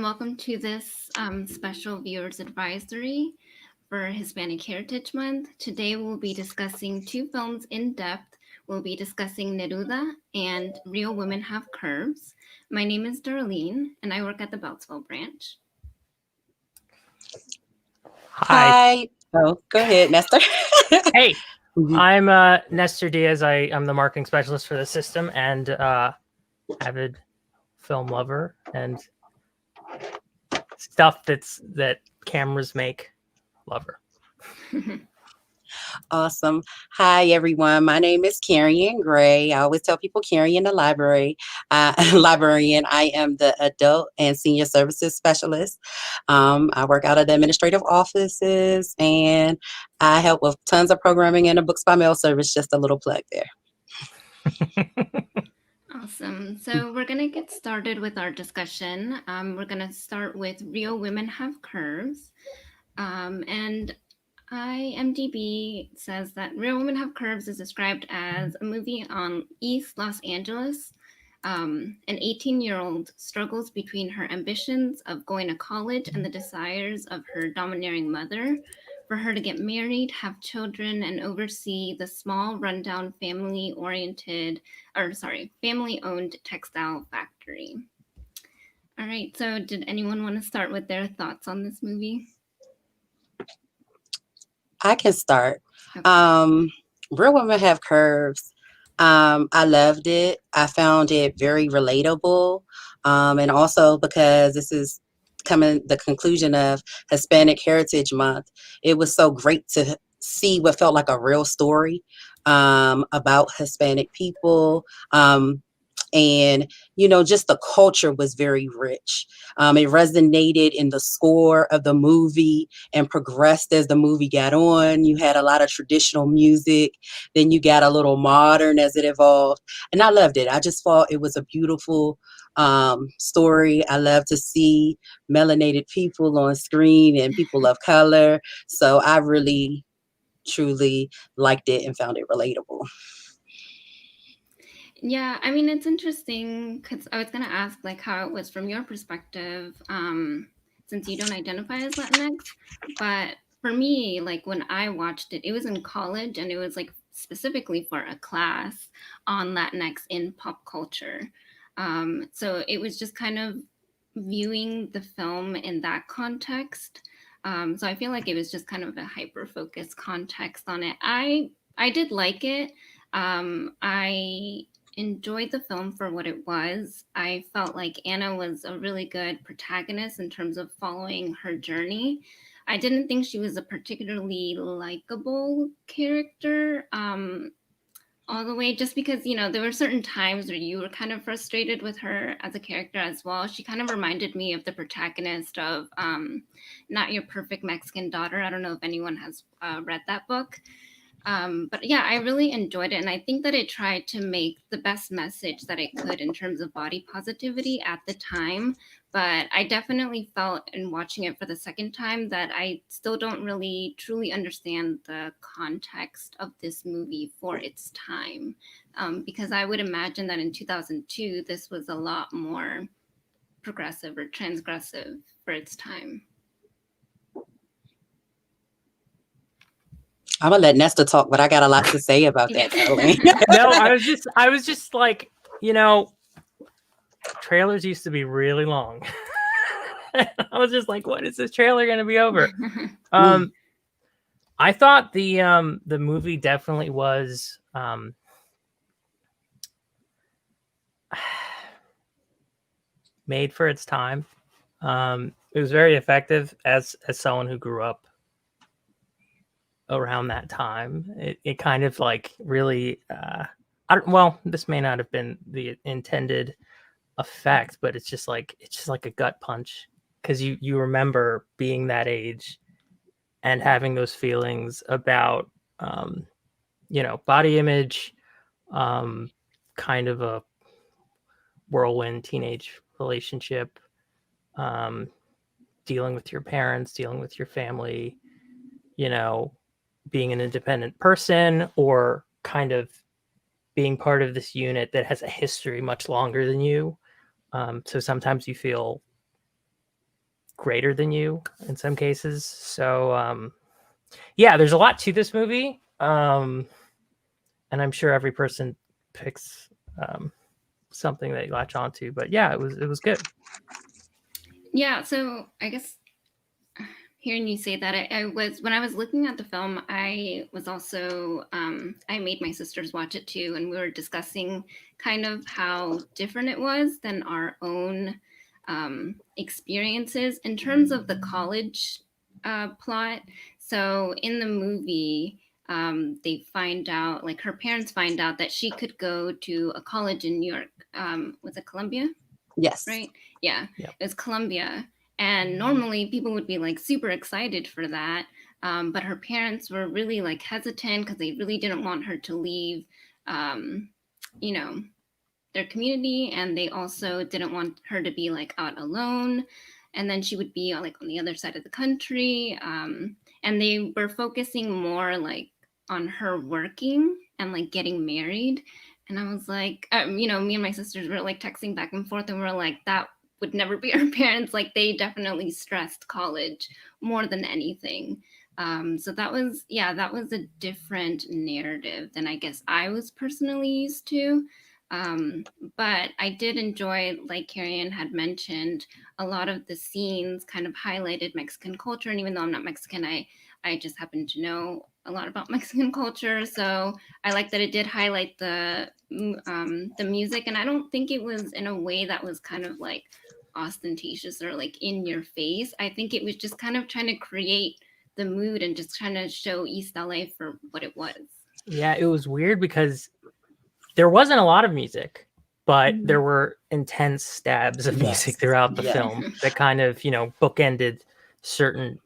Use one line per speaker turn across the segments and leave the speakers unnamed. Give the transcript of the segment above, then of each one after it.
welcome to this special viewers advisory for Hispanic Heritage Month. Today we'll be discussing two films in depth. We'll be discussing Neruda and Real Women Have Curves. My name is Darlene, and I work at the Beltsville branch.
Hi. Oh, go ahead, Nestor.
Hey, I'm Nestor Diaz. I'm the marketing specialist for the system and avid film lover and stuff that cameras make lover.
Awesome. Hi, everyone. My name is Carrie Gray. I always tell people Carrie in the library. Librarian. I am the adult and senior services specialist. I work out of the administrative offices and I help with tons of programming and a books by mail service. Just a little plug there.
Awesome. So we're going to get started with our discussion. We're going to start with Real Women Have Curves. And IMDb says that Real Women Have Curves is described as a movie on East Los Angeles. An 18-year-old struggles between her ambitions of going to college and the desires of her domineering mother for her to get married, have children, and oversee the small, rundown, family-owned textile factory. All right, so did anyone want to start with their thoughts on this movie?
I can start. Okay. Real Women Have Curves. I loved it. I found it very relatable. And also because this is coming the conclusion of Hispanic Heritage Month, it was so great to see what felt like a real story about Hispanic people. And, just the culture was very rich. It resonated in the score of the movie and progressed as the movie got on. You had a lot of traditional music. Then you got a little modern as it evolved. And I loved it. I just thought it was a beautiful story. I love to see melanated people on screen and people of color. So I really, truly liked it and found it relatable.
Yeah, I mean, it's interesting because I was going to ask how it was from your perspective, since you don't identify as Latinx. But for me, when I watched it, it was in college and it was specifically for a class on Latinx in pop culture. So it was just kind of viewing the film in that context. So I feel like it was just kind of a hyper-focused context on it. I did like it. I enjoyed the film for what it was. I felt like Anna was a really good protagonist in terms of following her journey. I didn't think she was a particularly likable character all the way, just because, there were certain times where you were kind of frustrated with her as a character as well. She kind of reminded me of the protagonist of Not Your Perfect Mexican Daughter. I don't know if anyone has read that book. But yeah, I really enjoyed it. And I think that it tried to make the best message that it could in terms of body positivity at the time. But I definitely felt in watching it for the second time that I still don't really truly understand the context of this movie for its time. Because I would imagine that in 2002, this was a lot more progressive or transgressive for its time.
I'm gonna let Nestor talk, but I got a lot to say about that.
No, I was just like, trailers used to be really long. I was just like, what is this trailer going to be over? I thought the movie definitely was made for its time. It was very effective as someone who grew up around that time. It kind of really this may not have been the intended effect, but it's just like a gut punch, because you remember being that age and having those feelings about body image, kind of a whirlwind teenage relationship, dealing with your parents, dealing with your family, being an independent person, or kind of being part of this unit that has a history much longer than you. So sometimes you feel greater than you in some cases. So yeah, there's a lot to this movie, and I'm sure every person picks something that you latch onto. But yeah, it was good.
Yeah, so I guess hearing you say that, I was when I was looking at the film, I was also I made my sisters watch it too, and we were discussing kind of how different it was than our own experiences in terms of the college plot. So in the movie, they find out, like her parents find out that she could go to a college in New York. Was it Columbia?
Yes.
Right? Yeah,
Yep.
it was Columbia. And normally people would be like super excited for that. But her parents were really like hesitant because they really didn't want her to leave, um, you know, their community. And they also didn't want her to be like out alone. And then she would be like on the other side of the country. And they were focusing more like on her working and like getting married. And I was like, me and my sisters were like texting back and forth, and we are like, that would never be our parents. Like, they definitely stressed college more than anything. So that was, yeah, that was a different narrative than I guess I was personally used to. Um, but I did enjoy, like Carrie had mentioned, a lot of the scenes kind of highlighted Mexican culture. And even though I'm not Mexican, I just happen to know a lot about Mexican culture. So I like that it did highlight the music, and I don't think it was in a way that was kind of like ostentatious or like in your face. I think it was just kind of trying to create the mood and just trying to show East LA for what it was.
Yeah, it was weird because there wasn't a lot of music, but there were intense stabs of music
Yes.
throughout the
Yeah.
film that kind of, bookended certain,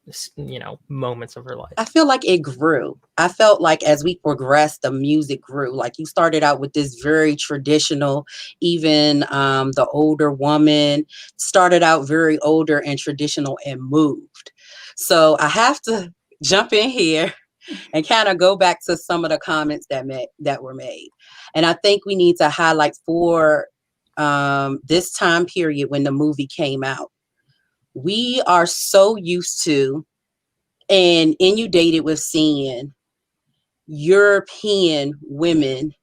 moments of her
I
life.
feel like it grew. I felt like as we progressed, the music grew. Like you started out with this very traditional, even the older woman started out very older and traditional and moved. So I have to jump in here and kind of go back to some of the comments that were made. And I think we need to highlight for this time period when the movie came out. We are so used to and inundated with seeing European women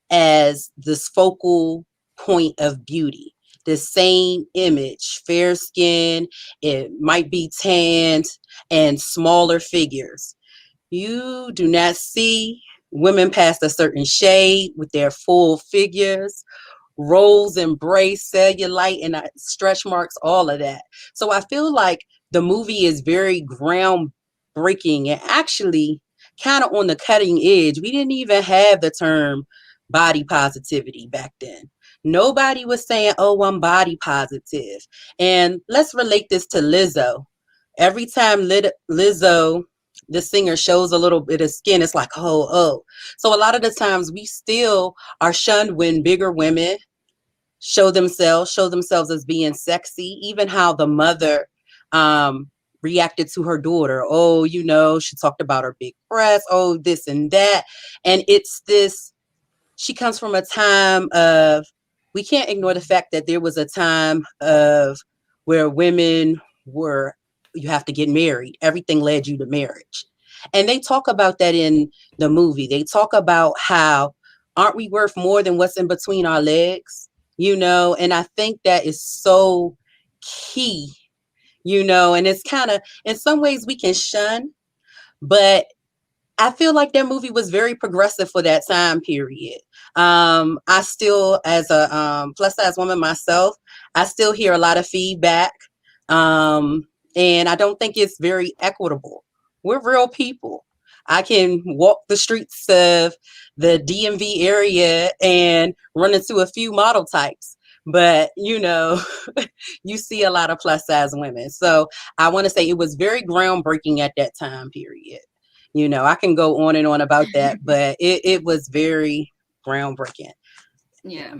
as this focal point of beauty. The same image, fair skin, it might be tanned, and smaller figures. You do not see women past a certain shade with their full figures, rolls, embrace, cellulite, and stretch marks, all of that. So I feel like the movie is very groundbreaking and actually kind of on the cutting edge. We didn't even have the term body positivity back then. Nobody was saying, oh, I'm body positive. And let's relate this to Lizzo. Every time Lizzo, the singer, shows a little bit of skin, it's like, oh. So a lot of the times we still are shunned when bigger women show themselves as being sexy. Even how the mother reacted to her daughter. Oh, she talked about her big breasts. Oh, this and that. And it's this, she comes from a time of, we can't ignore the fact that there was a time of where women were, you have to get married. Everything led you to marriage. And they talk about that in the movie. They talk about how, aren't we worth more than what's in between our legs? And I think that is so key, and it's kind of, in some ways we can shun, but I feel like that movie was very progressive for that time period. I still, as a plus size woman myself, I still hear a lot of feedback. And I don't think it's very equitable. We're real people. I can walk the streets of the DMV area and run into a few model types. But, you see a lot of plus size women. So I want to say it was very groundbreaking at that time period. I can go on and on about that, but it was very groundbreaking.
Yeah.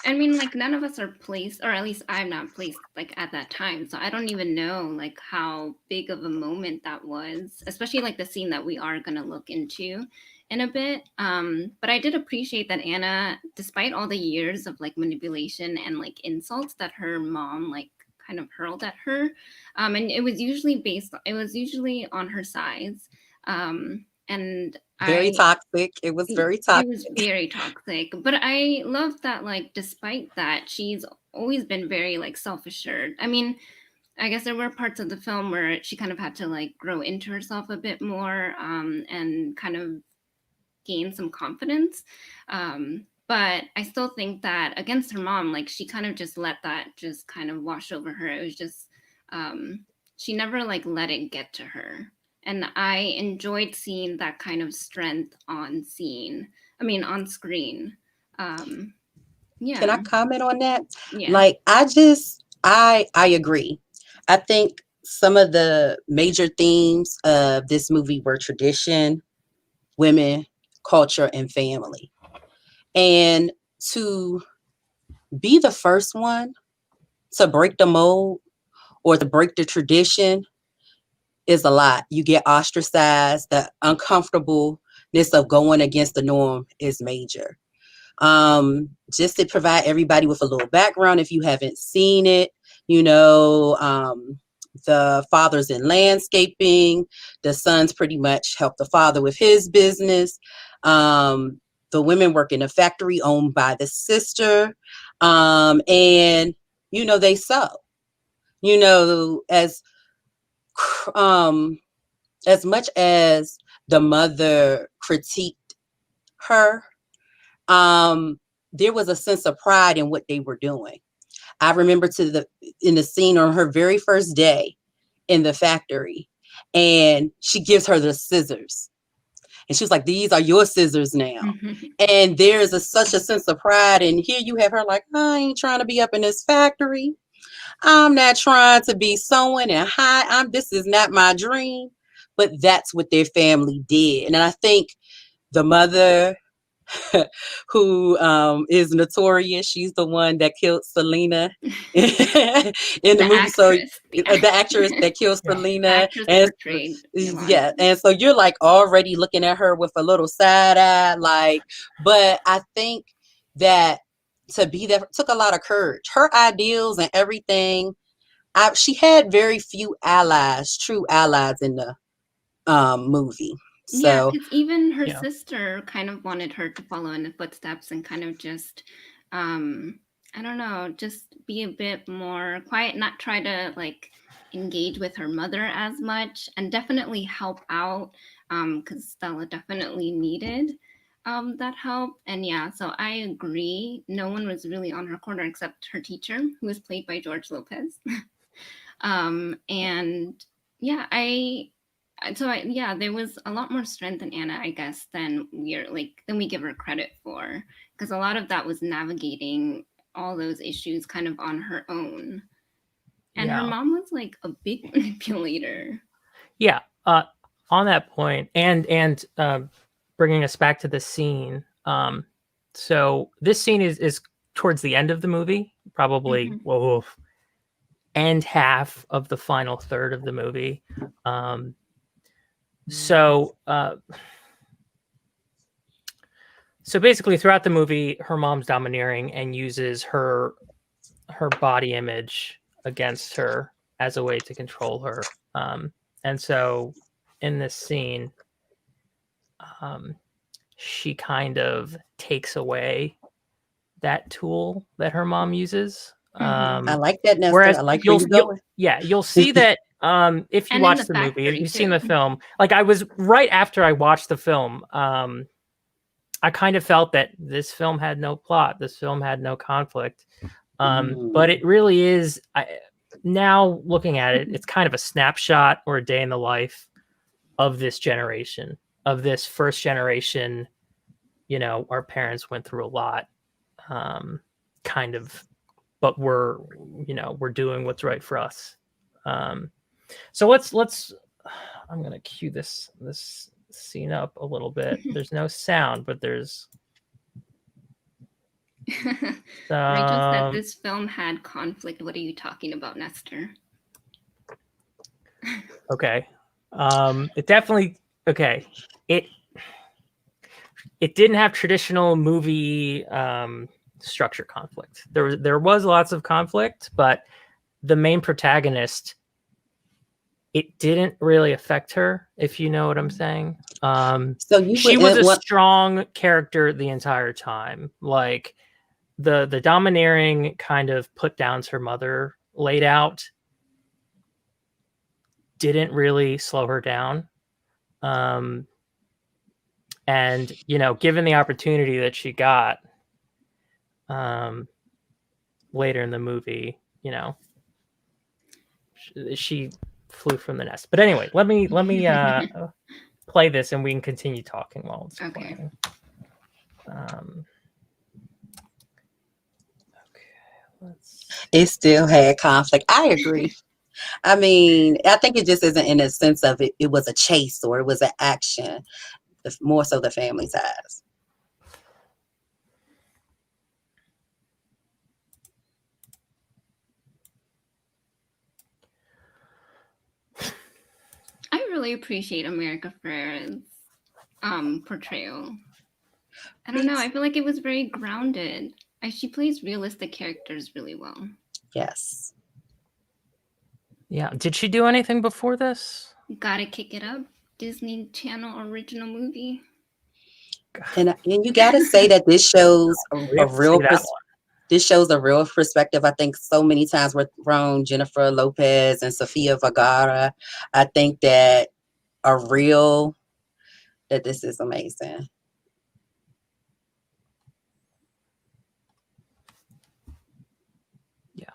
I mean, like, none of us are placed, or at least I'm not placed, like, at that time. So I don't even know, like, how big of a moment that was, especially, like, the scene that we are going to look into in a bit. But I did appreciate that Anna, despite all the years of, like, manipulation and, like, insults that her mom, like, kind of hurled at her, and it was usually on her sides, and
Very toxic. It was very
it was
toxic.
very toxic. But I love that, like, despite that, she's always been very like self-assured. I mean, I guess there were parts of the film where she kind of had to like grow into herself a bit more, and kind of gain some confidence. But I still think that against her mom, like, she kind of just let that just kind of wash over her. It was just, she never like let it get to her. And I enjoyed seeing that kind of strength on screen. Um,
Can I
yeah,
comment on that?
yeah.
Like, I agree. I think some of the major themes of this movie were tradition, women, culture, and family. And to be the first one to break the mold or to break the tradition is a lot. You get ostracized. The uncomfortableness of going against the norm is major. Just to provide everybody with a little background, if you haven't seen it, you know, the father's in landscaping, the sons pretty much help the father with his business. The women work in a factory owned by the sister, and they sew. You know, um, as much as the mother critiqued her, there was a sense of pride in what they were doing. I remember in the scene on her very first day in the factory, and she gives her the scissors. And she was like, these are your scissors now. And there's such a sense of pride. And here you have her like, I ain't trying to be up in this factory. I'm not trying to be sewing and high. This is not my dream. But that's what their family did. And I think the mother who is notorious. She's the one that killed Selena in the
The
movie. So
actress,
the actress that killed
Yeah.
the
Selena,
actress
and
portrayed
yeah,
Yolanda.
and so you're like already looking at her with a little side eye, like. But I think that to be there took a lot of courage. Her ideals and everything. She had very few allies, true allies in the movie.
Yeah,
So
because even her
Yeah.
sister kind of wanted her to follow in the footsteps and kind of just, um, I don't know, just be a bit more quiet, not try to like engage with her mother as much, and definitely help out, because Stella definitely needed that help. And yeah, so I agree. No one was really on her corner except her teacher, who was played by George Lopez. And yeah, yeah, there was a lot more strength in Anna, I guess, than we give her credit for, because a lot of that was navigating all those issues kind of on her own. And her
Yeah.
mom was like a big manipulator.
Yeah. On that point, and bringing us back to the scene. So this scene is towards the end of the movie, probably
Mhm.
end half of the final third of the movie. So so basically, throughout the movie, her mom's domineering and uses her body image against her as a way to control her. And so in this scene, um, she kind of takes away that tool that her mom uses.
Mhm.
I like that, Nestor.
Whereas
I like where you're going.
you'll see that if you
And in
watch
the
the movie, if
factory
you've seen
too.
the film, like I was right after I watched the film, I kind of felt that this film had no plot, this film had no conflict. But it really is. Now looking at it, it's kind of a snapshot or a day in the life of this generation, of this first generation. You know, our parents went through a lot, kind of, but we're doing what's right for us. Um, so let's. I'm gonna cue this scene up a little bit. There's no sound, but there's
Rachel said
some.
this film had conflict. What are you talking about, Nestor?
Okay. It definitely okay. It it didn't have traditional movie structure conflict. There was lots of conflict, but the main protagonist, it didn't really affect her, if you know what I'm saying.
So you
She was
wouldn't
a
want.
strong character the entire time. Like the domineering kind of put downs her mother laid out didn't really slow her down. And given the opportunity that she got um, later in the movie, she flew from the nest. But anyway, let me play this, and we can continue talking while it's
Okay.
playing.
It still had conflict. I agree. I mean, I think it just isn't in the sense of it was a chase or it was an action. More so the family ties.
I really appreciate America Ferrera's portrayal. I don't know. I feel like it was very grounded. She plays realistic characters really well.
Yes.
Yeah. Did she do anything before this?
Gotta Kick It Up, Disney Channel original movie.
And you got to say that this shows
We
a
have to see
real
that one.
this shows a real perspective. I think so many times we're thrown Jennifer Lopez and Sofia Vergara. I think that that this is amazing.
Yeah.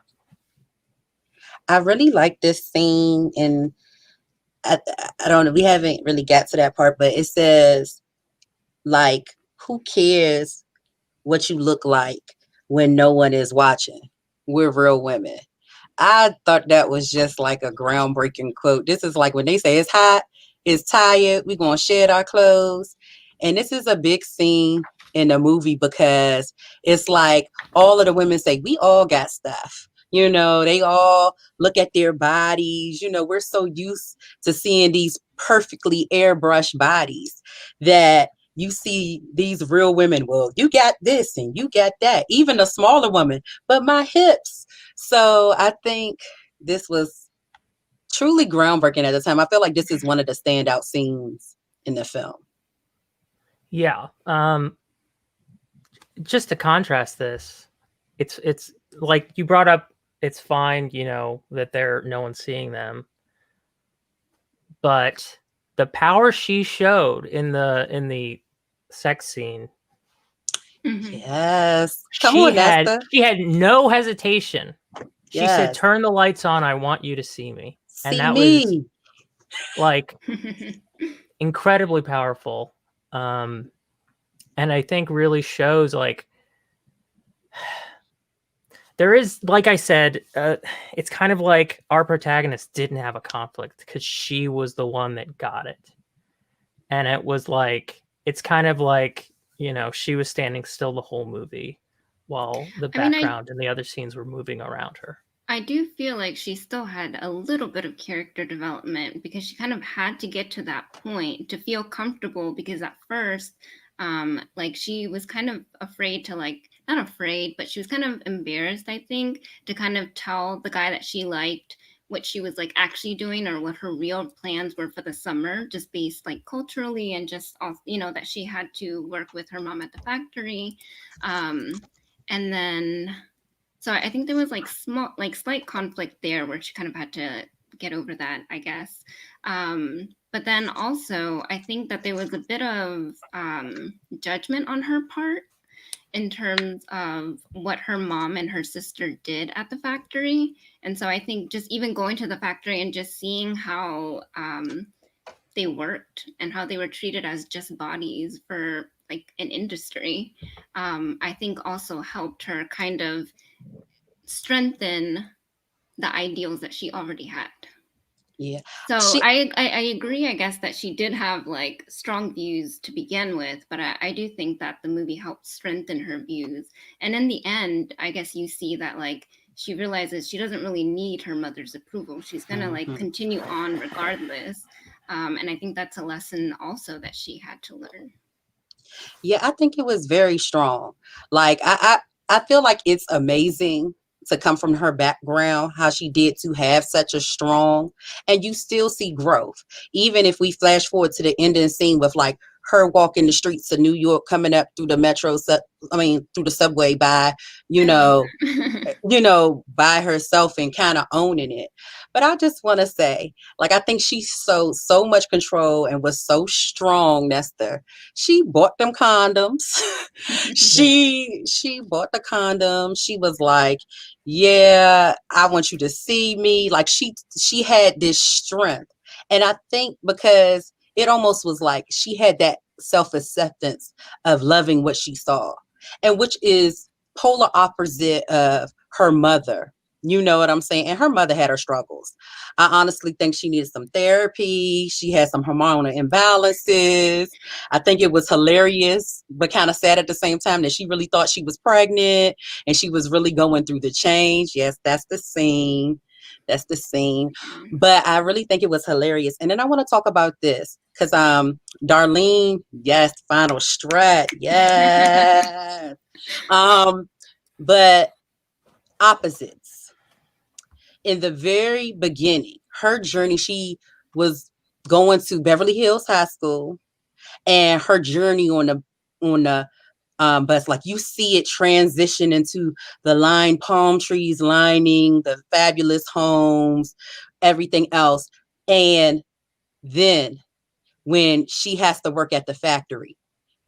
I really like this scene, and I don't know, we haven't really got to that part, but it says, like, who cares what you look like when no one is watching? We're real women. I thought that was just like a groundbreaking quote. This is like when they say it's hot, it's tired, we're going to shed our clothes. And this is a big scene in the movie because it's like all of the women say, we all got stuff. They all look at their bodies. We're so used to seeing these perfectly airbrushed bodies that you see these real women. Well, you got this and you got that, even a smaller woman, but my hips. So I think this was truly groundbreaking at the time. I feel like this is one of the standout scenes in the film.
Yeah. Just to contrast this, it's like you brought up, it's fine, that no one's seeing them. But the power she showed in the sex scene,
Yes. Come on, Nesta.
she had no hesitation. She said,
Yes.
"Turn the lights on. I want you to see me." And
See
that was
me.
like incredibly powerful. And I think really shows like there is, like I said, it's kind of like our protagonist didn't have a conflict because she was the one that got it. And it was like, it's kind of like, she was standing still the whole movie while the background and the other scenes were moving around her.
I do feel like she still had a little bit of character development because she kind of had to get to that point to feel comfortable, because at first, like she was kind of afraid to, like, not afraid, but she was kind of embarrassed, I think, to kind of tell the guy that she liked what she was like actually doing or what her real plans were for the summer, just based like culturally and just, that she had to work with her mom at the factory. And then, so I think there was like slight conflict there where she kind of had to get over that, I guess. But then also, I think that there was a bit of judgment on her part in terms of what her mom and her sister did at the factory. And so I think just even going to the factory and just seeing how they worked and how they were treated as just bodies for like an industry, I think also helped her kind of strengthen the ideals that she already had.
Yeah.
So I agree, I guess, that she did have like strong views to begin with, but I do think that the movie helped strengthen her views. And in the end, I guess you see that like she realizes she doesn't really need her mother's approval. She's gonna like continue on regardless. And I think that's a lesson also that she had to learn.
Yeah, I think it was very strong. Like I feel like it's amazing to come from her background, how she did to have such a strong, and you still see growth. Even if we flash forward to the ending scene with like her walking the streets of New York, coming up through the through the subway by, you
I love
know,
that.
by herself and kind of owning it. But I just want to say, like, I think she so much control and was so strong, Nesta. She bought them condoms. she bought the condoms. She was like, yeah, I want you to see me. Like she had this strength. And I think because it almost was like she had that self-acceptance of loving what she saw. And which is polar opposite of her mother. You know what I'm saying? And her mother had her struggles. I honestly think she needed some therapy. She had some hormonal imbalances. I think it was hilarious, but kind of sad at the same time that she really thought she was pregnant and she was really going through the change. Yes, that's the scene. That's the scene. But I really think it was hilarious. And then I want to talk about this because Darlene, yes, final strat. Yes. But opposites. In the very beginning, her journey, she was going to Beverly Hills High School, and her journey on the bus, like you see it transition into the lined palm trees lining the fabulous homes, everything else. And then when she has to work at the factory,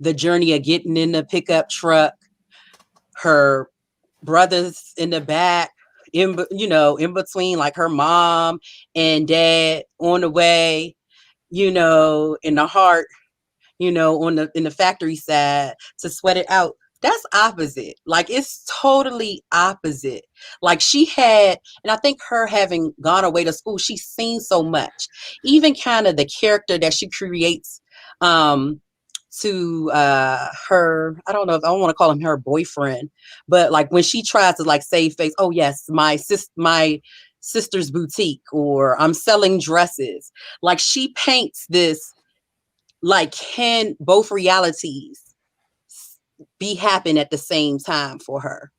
the journey of getting in the pickup truck, her brothers in the back, in between, like her mom and dad on the way, in the heart, in the factory side to sweat it out. That's opposite. Like it's totally opposite. Like she had, and I think her having gone away to school, she's seen so much. Even kind of the character that she creates to her, I don't know if I don't want to call him her boyfriend, but like when she tries to like save face, oh yes, my sister's boutique, or I'm selling dresses. Like she paints this, like, can both realities be happen at the same time for her?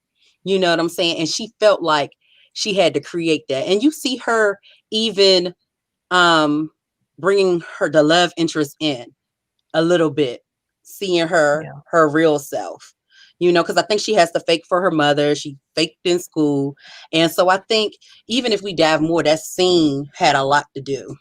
You know what I'm saying? And she felt like she had to create that. And you see her even bringing the love interest in a little bit, seeing her real self, because I think she has to fake for her mother. She faked in school. And so I think even if we dive more, that scene had a lot to do.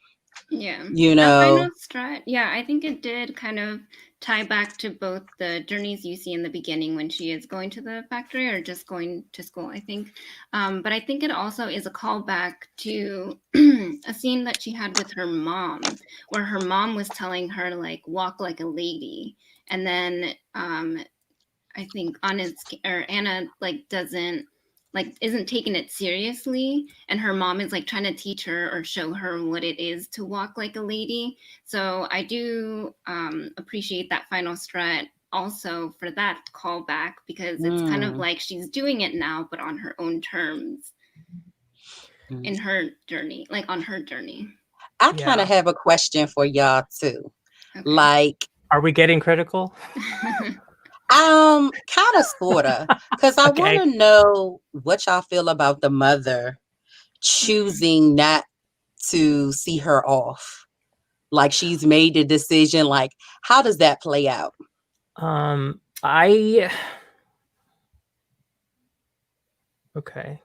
Yeah.
You
That
know,
final strat, yeah, I think it did kind of tie back to both the journeys you see in the beginning when she is going to the factory or just going to school, I think. But I think it also is a callback to a scene that she had with her mom, where her mom was telling her, like, walk like a lady. And then I think Anna like doesn't like isn't taking it seriously, and her mom is like trying to teach her or show her what it is to walk like a lady. So I do appreciate that final strat also for that callback, because it's kind of like she's doing it now but on her own terms, in her journey, like on her journey.
I kind of have a question for y'all too.
Okay.
Like,
are we getting critical?
Kind of, sorta, because I
Okay.
want to know what y'all feel about the mother choosing not to see her off. Like she's made the decision. Like, how does that play out?
Okay.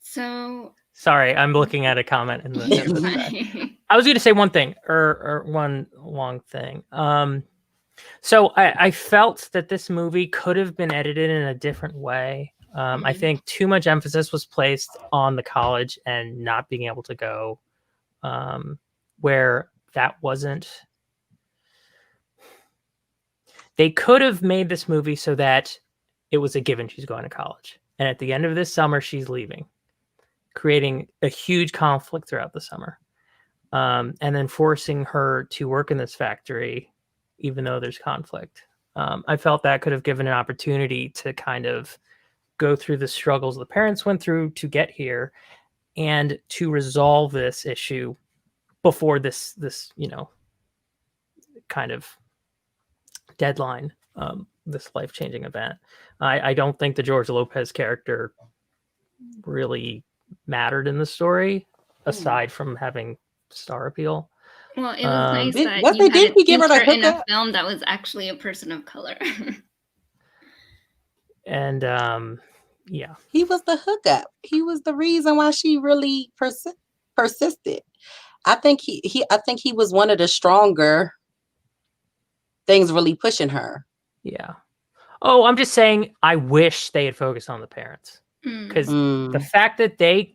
So
sorry, I'm looking at a comment in the thread. I was going to say one thing or one long thing. So I felt that this movie could have been edited in a different way. I think too much emphasis was placed on the college and not being able to go, where that wasn't. They could have made this movie so that it was a given she's going to college. And at the end of this summer, she's leaving, creating a huge conflict throughout the summer. And then forcing her to work in this factory, even though there's conflict. I felt that could have given an opportunity to kind of go through the struggles the parents went through to get here and to resolve this issue before this kind of deadline. this life-changing event. I don't think the George Lopez character really mattered in the story, aside from having star appeal.
Well, it was nice that
Was
you
they
had
did
an
he give her the
insert in a
hookup?
film that was actually a person of color.
And yeah,
He was the hookup. He was the reason why she really persisted. I think he was one of the stronger things really pushing her.
yeah. Oh, I'm just saying, I wish they had focused on the parents, because the fact that they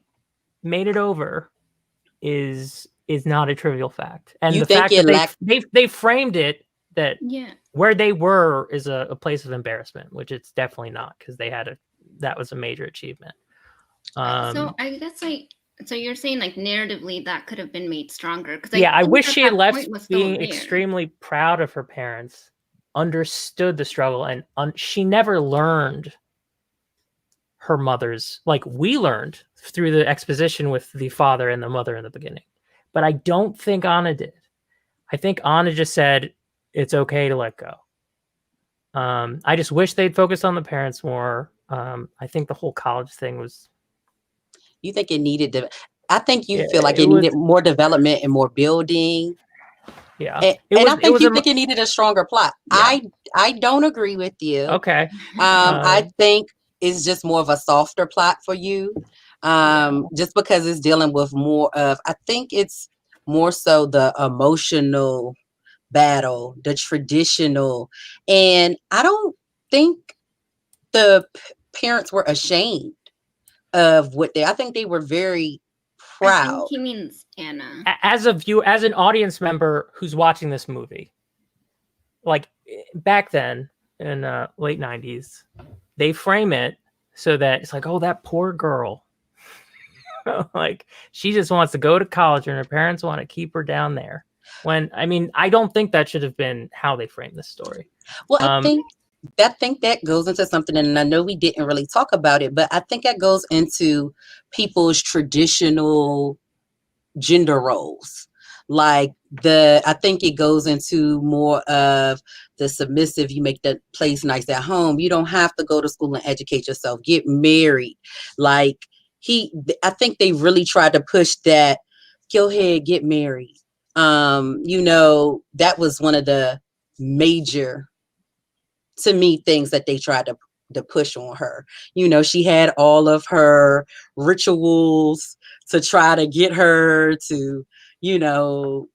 made it over is not a trivial fact, and
You
the
think
fact
it
that
lacked?
they framed it that
Yeah.
where they were is a place of embarrassment, which it's definitely not, because that was a major achievement.
So I guess so you're saying like narratively that could have been made stronger, because
Yeah, I
think
wish
that
she had
that
left
point was still
being
there.
extremely proud of her parents, understood the struggle, and she never learned her mother's, like we learned through the exposition with the father and the mother in the beginning. But I don't think Anna did. I think Anna just said it's okay to let go. I just wish they'd focused on the parents more. I think the whole college thing was.
You think it needed to? I think you feel like
It
it
was.
needed more development and more building.
Yeah,
And I
It
think
was
you think it needed a stronger plot.
Yeah.
I don't agree with you.
Okay.
I think it's just more of a softer plot for you. Just because it's dealing with more of, I think it's more so the emotional battle, the traditional, and I don't think the parents were ashamed of what I think they were very
I think
proud.
he means Anna.
As an audience member who's watching this movie, like back then in late 90s, they frame it so that it's like, oh, that poor girl. Like, she just wants to go to college and her parents want to keep her down there. When, I mean, I don't think that should have been how they framed this story.
Well, I think that goes into something, and I know we didn't really talk about it, but I think that goes into people's traditional gender roles. Like I think it goes into more of the submissive. You make the place nice at home. You don't have to go to school and educate yourself. Get married. Like I think they really tried to push that. Go ahead, get married. That was one of the major, to me, things that they tried to push on her. She had all of her rituals to try to get her to,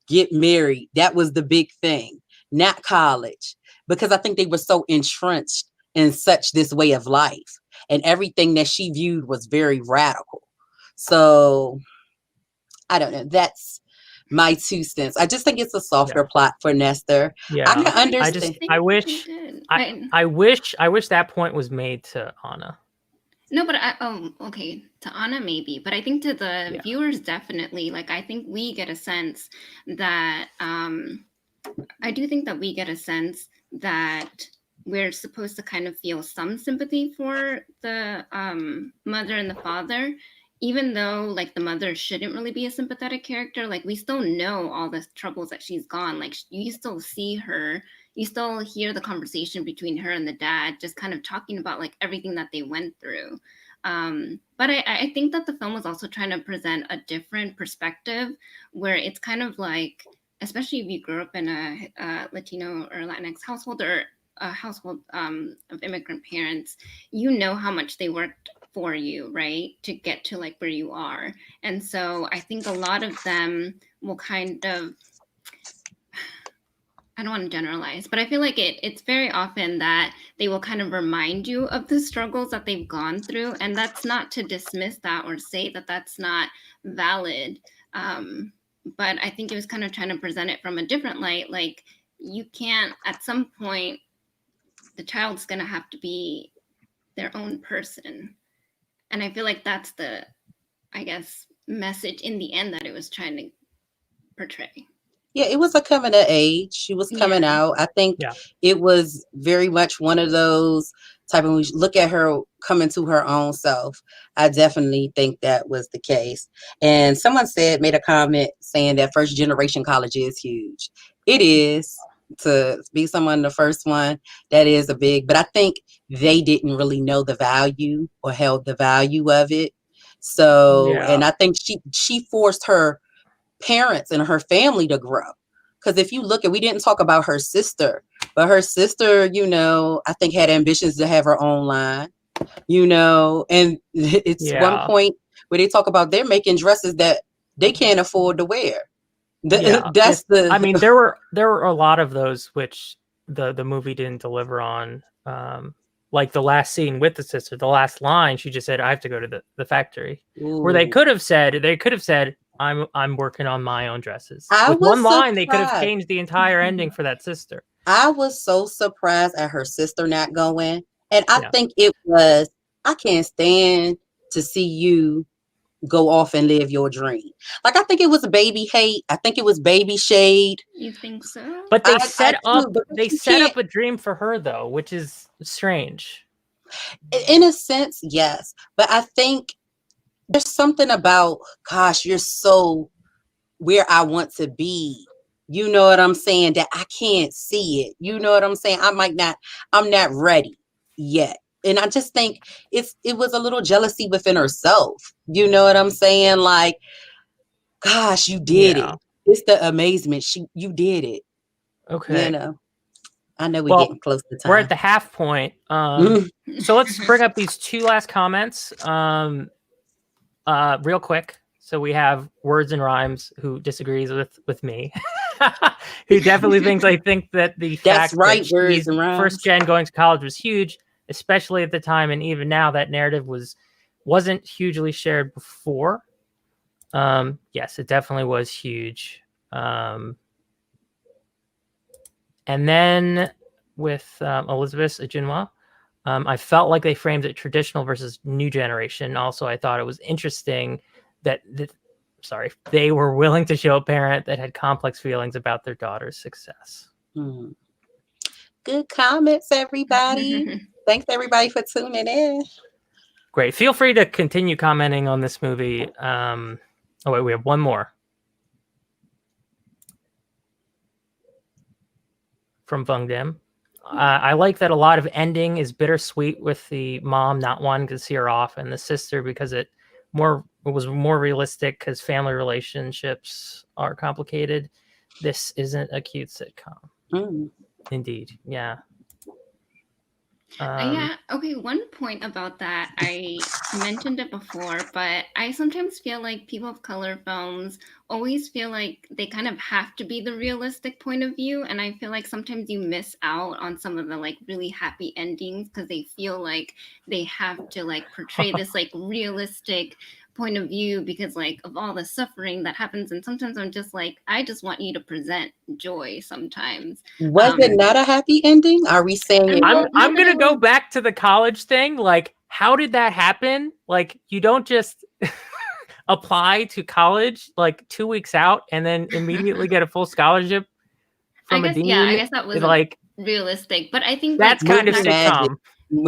get married. That was the big thing, not college, because I think they were so entrenched in such this way of life, and everything that she viewed was very radical. So I don't know. That's my 2 cents. I just think it's a softer plot for Nestor.
Yeah,
I can understand.
I wish that point was made to Anna.
No, but okay, to Anna maybe, but I think to the viewers definitely. Like, I think we get a sense that I do think that we get a sense that we're supposed to kind of feel some sympathy for the mother and the father, even though like the mother shouldn't really be a sympathetic character. Like, we still know all the troubles that she's gone. Like, you still see her, you still hear the conversation between her and the dad, just kind of talking about like everything that they went through. But I think that the film was also trying to present a different perspective, where it's kind of like, especially if you grew up in a Latino or Latinx household, or a household of immigrant parents, you know how much they worked for you, right, to get to like where you are. And so I think a lot of them will kind of, I don't want to generalize, but I feel like it's very often that they will kind of remind you of the struggles that they've gone through. And that's not to dismiss that or say that that's not valid. But I think it was kind of trying to present it from a different light. Like, you can't, at some point, the child's going to have to be their own person. And I feel like that's the, I guess, message in the end that it was trying to portray.
Yeah, it was a coming of age. She was coming out. I think it was very much one of those type of, when you look at her coming to her own self. I definitely think that was the case. And someone made a comment saying that first generation college is huge. It is. to be someone in the first one, that is a big, but I think they didn't really know the value or held the value of it. So, and
Yeah.
I think she forced her parents and her family to grow. Because if you look at, we didn't talk about her sister, but her sister, I think had ambitions to have her own line, and it's one
Yeah.
point where they talk about they're making dresses that they can't afford to wear.
Yeah.
That's
I
the
mean, there were a lot of those which the movie didn't deliver on. Like the last scene with the sister, the last line, she just said, "I have to go to the factory." Where
ooh.
they could have said, I'm working on my own dresses.
I
With one
was
line, they could have
surprised.
changed the entire ending for that sister.
I was so surprised at her sister not going. And I
Yeah.
think it was, I can't stand to see you go off and live your dream. Like, I think it was baby hate. I think it was baby shade.
You think so?
But
I do, because
they
you
set
can't,
up a dream for her though, which is strange.
in a sense, yes. But I think there's something about, gosh, you're so where I want to be. You know what I'm saying? That I can't see it. You know what I'm saying? I'm not ready yet. And I just think it was a little jealousy within herself. You know what I'm saying? Like, gosh, you did
Yeah.
it. It's the amazement. You did it. You
Okay.
know. I know we're
Well,
getting close to
we're at
time.
the half point. So let's bring up these two last comments. Real quick. So we have Words and Rhymes, who disagrees with me, who definitely thinks, I think that the
That's
fact that
right, words
she's
and
first
rhymes.
gen going to college was huge, especially at the time, and even now that narrative wasn't hugely shared before. Yes, it definitely was huge. And then with Elizabeth Ajinwa, I felt like they framed it traditional versus new generation. Also, I thought it was interesting that they were willing to show a parent that had complex feelings about their daughter's success.
Hmm. Good comments, everybody. Thanks, everybody, for tuning in.
Great. Feel free to continue commenting on this movie. Oh wait, we have one more from Vung Dim. I like that a lot of ending is bittersweet with the mom not wanting to see her off, and the sister because it was more realistic because family relationships are complicated. This isn't a cute sitcom.
Mm.
Indeed, yeah.
Yeah, okay, one point about that, I mentioned it before, but I sometimes feel like people of color films always feel like they kind of have to be the realistic point of view, and I feel like sometimes you miss out on some of the like really happy endings because they feel like they have to like portray this like realistic point of view because like of all the suffering that happens, and sometimes I'm just like, I just want you to present joy sometimes.
Was it not a happy ending? Are we saying
I
it
mean,
was?
not
I'm
that
gonna
it
go
was.
back to the college thing. Like, how did that happen? Like, you don't just apply to college like 2 weeks out and then immediately get a full scholarship
I
from a
guess, yeah, I
dean.
guess that wasn't
Like,
realistic, but I think like
that's kind
the
of
Movie
fact,
magic.
sitcom.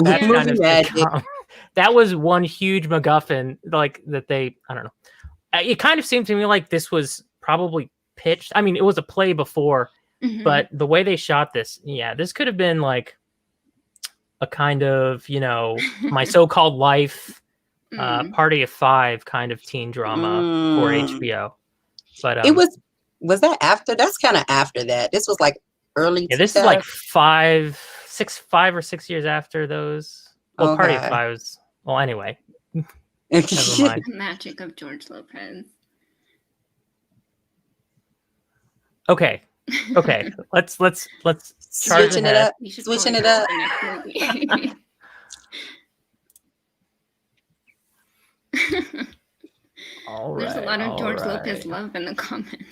That's
yeah,
kind
Movie
of
magic.
sitcom. That was one huge MacGuffin, like that they. I don't know. It kind of seemed to me like this was probably pitched. I mean, it was a play before,
mhm.
but the way they shot this, yeah, this could have been like a kind of My So-Called Life,
Mm.
Party of Five kind of teen drama for
Mm.
HBO. But
It was that after? That's kind of after that. This was like early
yeah, this is like
2000.
5 or 6 years after those. Well, Party of
Okay.
Five was. Well, anyway, never mind.
The magic of George Lopez.
Okay, okay. Let's charge
Switching it
ahead.
up.
We should
Switching
probably
it
go with
up.
the next movie.
All
There's a
right,
lot of
all
George Lopez
right.
love in the comments.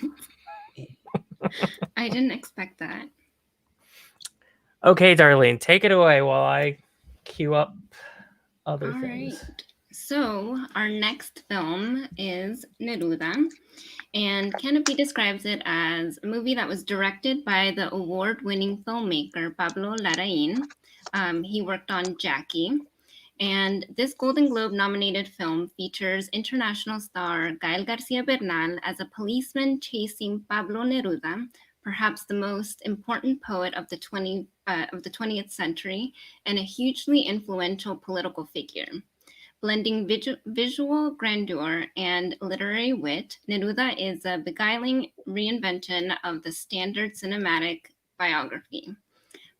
I didn't expect that.
Okay, Darlene, take it away while I queue up other
All
things.
right. So, our next film is Neruda, and Canopy describes it as a movie that was directed by the award-winning filmmaker Pablo Larraín. He worked on Jackie, and this Golden Globe nominated film features international star Gael Garcia Bernal as a policeman chasing Pablo Neruda, perhaps the most important poet of the 20th century and a hugely influential political figure. Blending visual grandeur and literary wit, Neruda is a beguiling reinvention of the standard cinematic biography.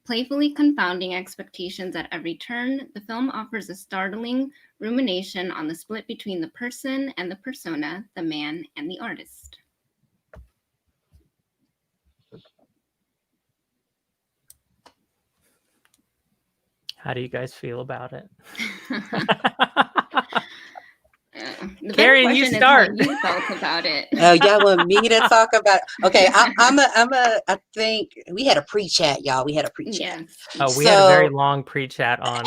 Playfully confounding expectations at every turn, the film offers a startling rumination on the split between the person and the persona, the man and the artist.
How do you guys feel about it?
The better
Karen, you
question is
start.
how you felt about it.
Oh, y'all want me to talk about? Okay, I think we had a pre-chat, y'all. We had a pre-chat.
Yes.
Oh, we had a very long pre-chat on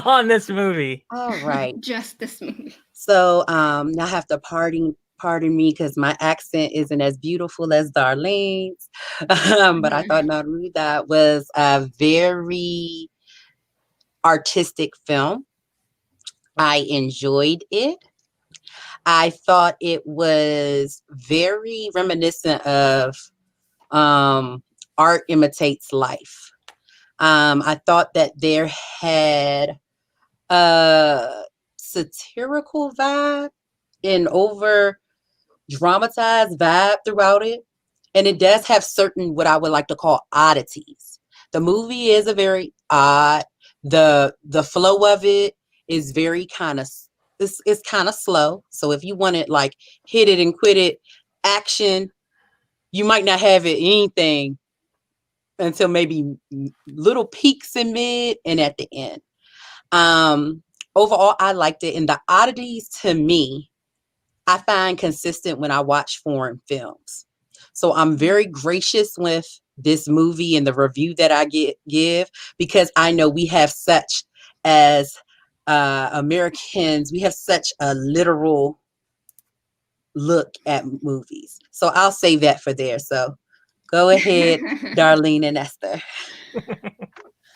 on this movie.
All right.
Just this movie.
So now I have to pardon me because my accent isn't as beautiful as Darlene's. But I thought Neruda was a very artistic film. I enjoyed it. I thought it was very reminiscent of art imitates life. I thought that there had a satirical vibe and over dramatized vibe throughout it. And it does have certain what I would like to call oddities. The movie is a very odd. The flow of it is very kind of it's kind of slow. So if you wanted like hit it and quit it action, you might not have it anything until maybe little peaks in mid and at the end. Overall, I liked it. And the oddities to me, I find consistent when I watch foreign films. So I'm very gracious with this movie and the review that I give because I know we have such as Americans, we have such a literal look at movies. So I'll save that for there. So go ahead, Darlene and Esther.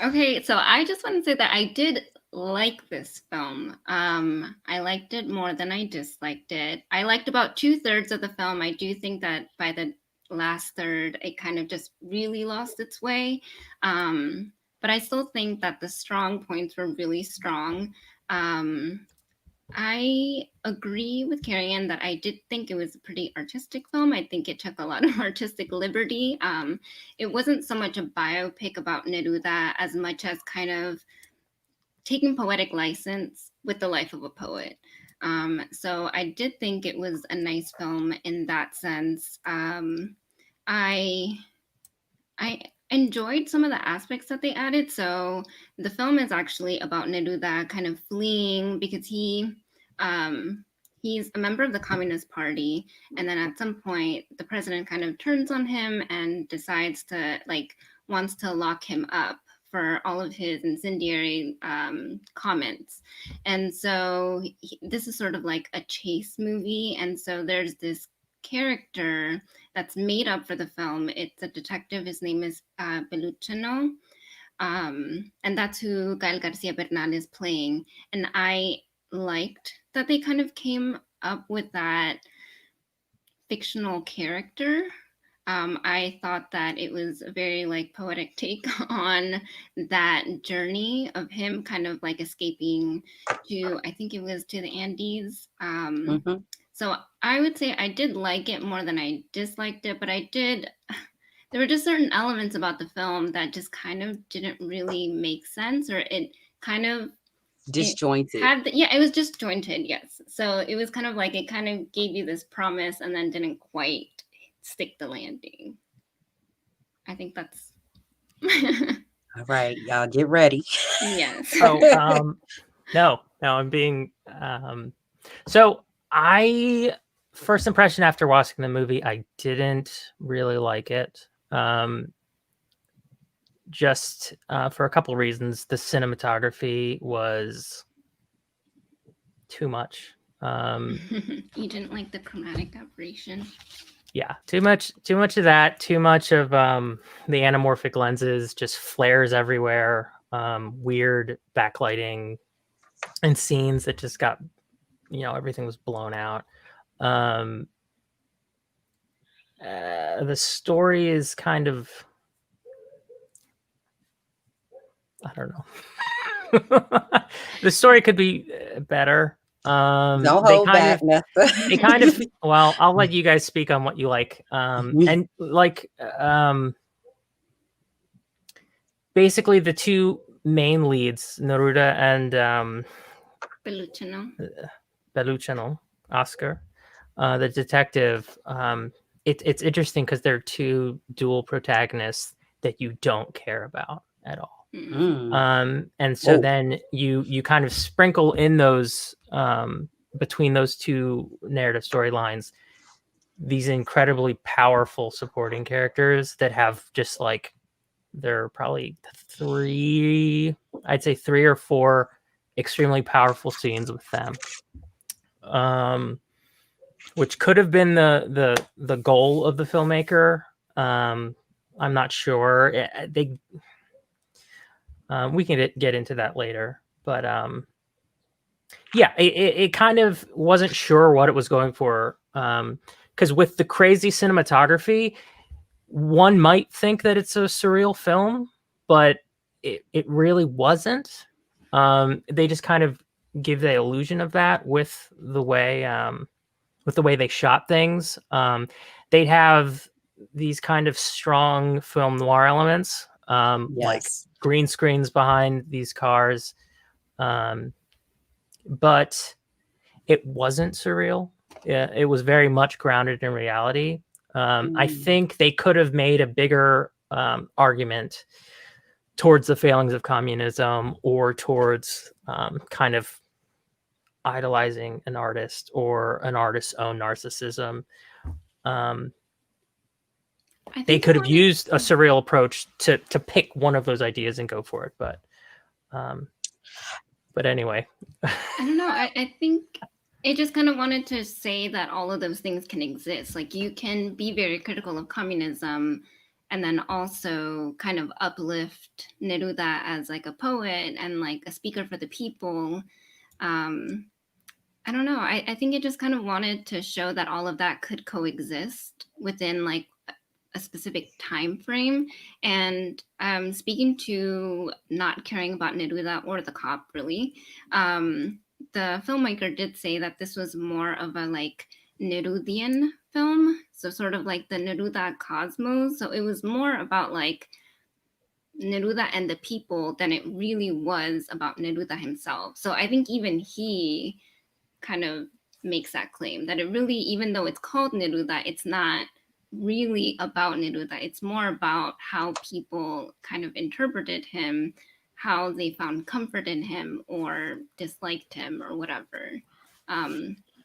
Okay, so I just want to say that I did like this film. I liked it more than I disliked it. I liked about 2/3 of the film. I do think that by the last third, it kind of just really lost its way. But I still think that the strong points were really strong. I agree with Carrie-Anne that I did think it was a pretty artistic film. I think it took a lot of artistic liberty. It wasn't so much a biopic about Neruda as much as kind of taking poetic license with the life of a poet. So I did think it was a nice film in that sense. I enjoyed some of the aspects that they added. So the film is actually about Neruda kind of fleeing because he's a member of the Communist Party, and then at some point the president kind of turns on him and decides to wants to lock him up for all of his incendiary comments. And so this is sort of like a chase movie, and so there's this character that's made up for the film. It's a detective. His name is Belucino. And that's who Gael Garcia Bernal is playing. And I liked that they kind of came up with that fictional character. I thought that it was a very poetic take on that journey of him kind of escaping to, I think it was to the Andes. So I would say I did like it more than I disliked it, but there were just certain elements about the film that just kind of didn't really make sense, or it kind of
disjointed.
It was disjointed, yes. So it was kind of it kind of gave you this promise and then didn't quite stick the landing. I think that's
all right, y'all get ready.
Yes.
No, I'm being so I first impression after watching the movie, I didn't really like it. Just for a couple of reasons. The cinematography was too much.
You didn't like the chromatic aberration?
Yeah, too much of that. Too much of the anamorphic lenses, just flares everywhere. Weird backlighting and scenes that just got, everything was blown out. the story is kind of, I don't know. The story could be better.
Don't
They
hold
kind
back,
of
Nessa.
they kind of well, I'll let you guys speak on what you like. And like basically the two main leads, Neruda and
Peluchino.
Bellucciano, Oscar, the detective. It's interesting because they're two dual protagonists that you don't care about at all. And so
Whoa.
then you kind of sprinkle in those between those two narrative storylines these incredibly powerful supporting characters that have just like there are probably I'd say 3 or 4 extremely powerful scenes with them. Which could have been the goal of the filmmaker. I'm not sure. We can get into that later, but yeah, it kind of wasn't sure what it was going for. Because with the crazy cinematography, one might think that it's a surreal film, but it really wasn't. They just kind of give the illusion of that with the way they shot things. They'd have these kind of strong film noir elements, like
Yes.
green screens behind these cars, but it wasn't surreal. It was very much grounded in reality. I think they could have made a bigger argument towards the failings of communism or towards kind of idolizing an artist or an artist's own narcissism. They could have used a surreal approach to pick one of those ideas and go for it, but anyway.
I don't know. I think it just kind of wanted to say that all of those things can exist. Like you can be very critical of communism and then also kind of uplift Neruda as like a poet and like a speaker for the people. I don't know. I think it just kind of wanted to show that all of that could coexist within like a specific time frame. And speaking to not caring about Neruda or the cop, really, the filmmaker did say that this was more of a like Nerudian film, so sort of like the Neruda cosmos. So it was more about like Neruda and the people than it really was about Neruda himself. So I think even he kind of makes that claim that it really, even though it's called Neruda, it's not really about Neruda. It's more about how people kind of interpreted him, how they found comfort in him or disliked him or whatever.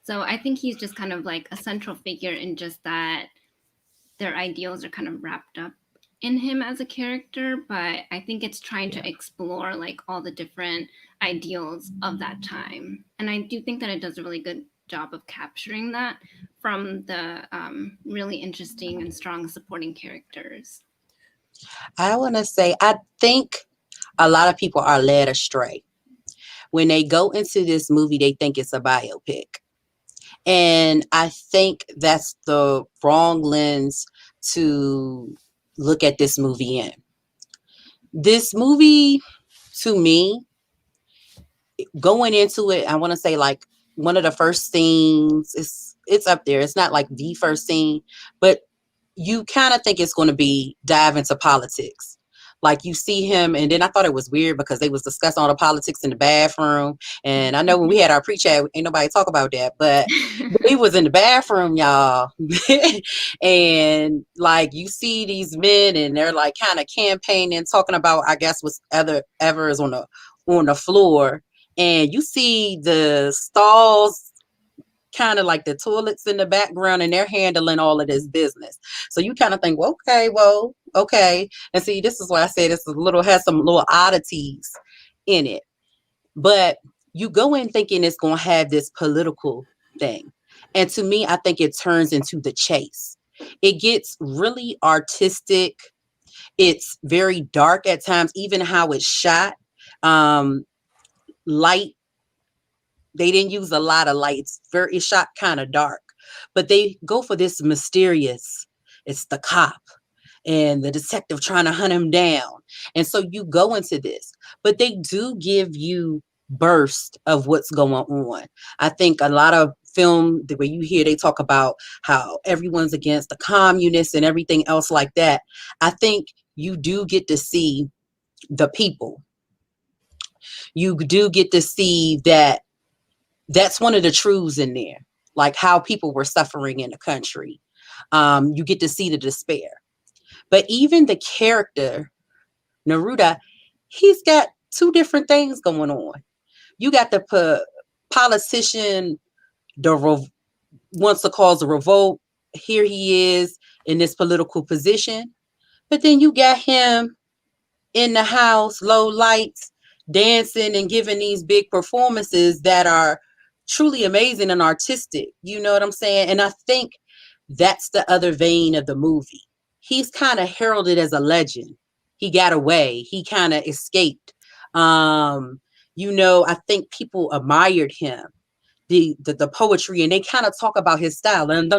So I think he's just kind of like a central figure in just that their ideals are kind of wrapped up in him as a character, but I think it's trying to explore like all the different ideals of that time. And I do think that it does a really good job of capturing that from the really interesting and strong supporting characters.
I want to say, I think a lot of people are led astray. When they go into this movie, they think it's a biopic. And I think that's the wrong lens to look at this movie in. This movie, to me, going into it, I want to say like one of the first scenes, it's up there. It's not like the first scene, but you kind of think it's going to be dive into politics. Like you see him, and then I thought it was weird because they was discussing all the politics in the bathroom. And I know when we had our pre-chat, ain't nobody talk about that, but he was in the bathroom, y'all. And like you see these men, and they're like kind of campaigning, talking about I guess what's ever is on the floor, and you see the stalls kind of like the toilets in the background and they're handling all of this business. So you kind of think, well, okay. And see, this is why I say this has some little oddities in it. But you go in thinking it's going to have this political thing. And to me, I think it turns into the chase. It gets really artistic. It's very dark at times, even how it's shot. Light, they didn't use a lot of lights. It's shot kind of dark, but they go for this mysterious it's the cop and the detective trying to hunt him down. And so you go into this, but they do give you burst of what's going on. I think a lot of film, the way you hear they talk about how everyone's against the communists and everything else like that, I think you do get to see the people. You do get to see that that's one of the truths in there, like how people were suffering in the country. You get to see the despair. But even the character, Neruda, he's got two different things going on. You got the politician, wants to cause a revolt. Here he is in this political position. But then you got him in the house, low lights, dancing and giving these big performances that are truly amazing and artistic. You know what I'm saying? And I think that's the other vein of the movie. He's kind of heralded as a legend. He got away. He kind of escaped. I think people admired him. The poetry, and they kind of talk about his style and